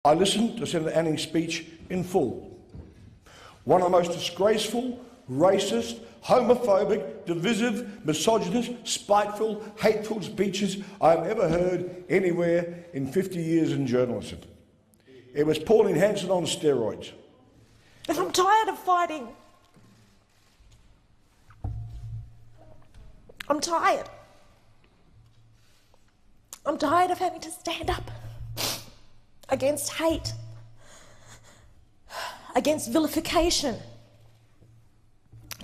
I listened to Senator Anning's speech in full. One of the most disgraceful, racist, homophobic, divisive, misogynist, spiteful, hateful speeches I have ever heard anywhere in 50 years in journalism. It was Pauline Hanson on steroids. And I'm tired of fighting. I'm tired. I'm tired of having to stand up against hate, against vilification,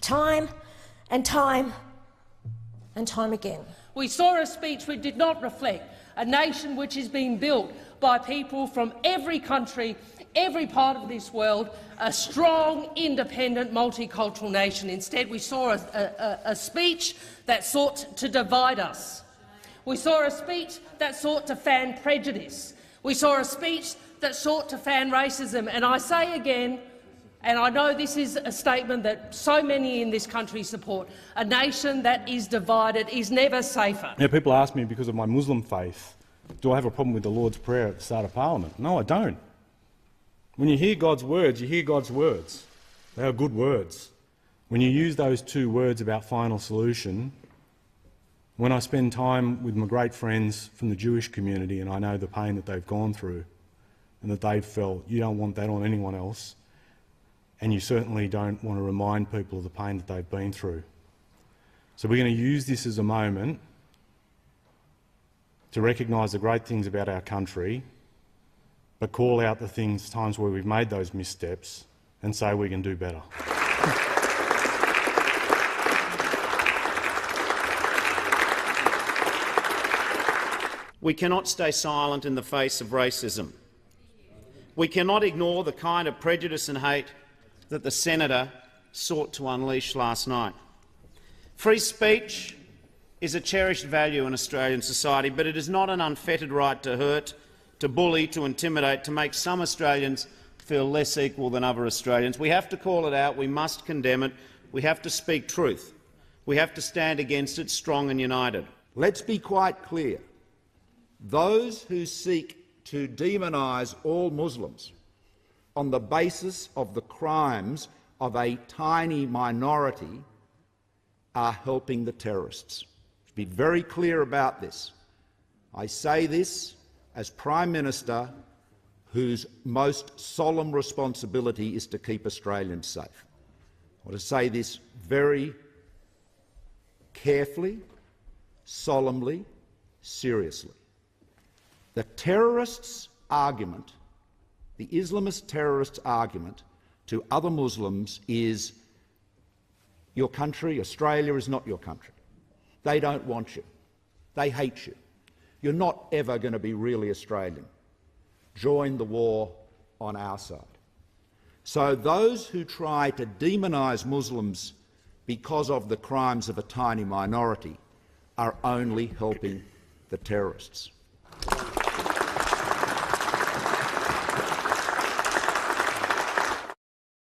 time and time and time again. We saw a speech which did not reflect a nation which is being built by people from every country, every part of this world, a strong, independent, multicultural nation. Instead, we saw a speech that sought to divide us. We saw a speech that sought to fan prejudice. We saw a speech that sought to fan racism. And I say again, and I know this is a statement that so many in this country support, a nation that is divided is never safer. Now, people ask me because of my Muslim faith, do I have a problem with the Lord's Prayer at the start of Parliament? No, I don't. When you hear God's words, you hear God's words. They are good words. When you use those two words about final solution, when I spend time with my great friends from the Jewish community and I know the pain that they've gone through and that they've felt, you don't want that on anyone else, and you certainly don't want to remind people of the pain that they've been through. So we're going to use this as a moment to recognise the great things about our country, but call out the times where we've made those missteps and say we can do better. We cannot stay silent in the face of racism. We cannot ignore the kind of prejudice and hate that the senator sought to unleash last night. Free speech is a cherished value in Australian society, but it is not an unfettered right to hurt, to bully, to intimidate, to make some Australians feel less equal than other Australians. We have to call it out. We must condemn it. We have to speak truth. We have to stand against it strong and united. Let's be quite clear. Those who seek to demonise all Muslims on the basis of the crimes of a tiny minority are helping the terrorists. Let's be very clear about this. I say this as Prime Minister whose most solemn responsibility is to keep Australians safe. I want to say this very carefully, solemnly, seriously. The terrorists' argument, the Islamist terrorists' argument to other Muslims is your country, Australia, is not your country. They don't want you. They hate you. You're not ever going to be really Australian. Join the war on our side. So those who try to demonise Muslims because of the crimes of a tiny minority are only helping the terrorists.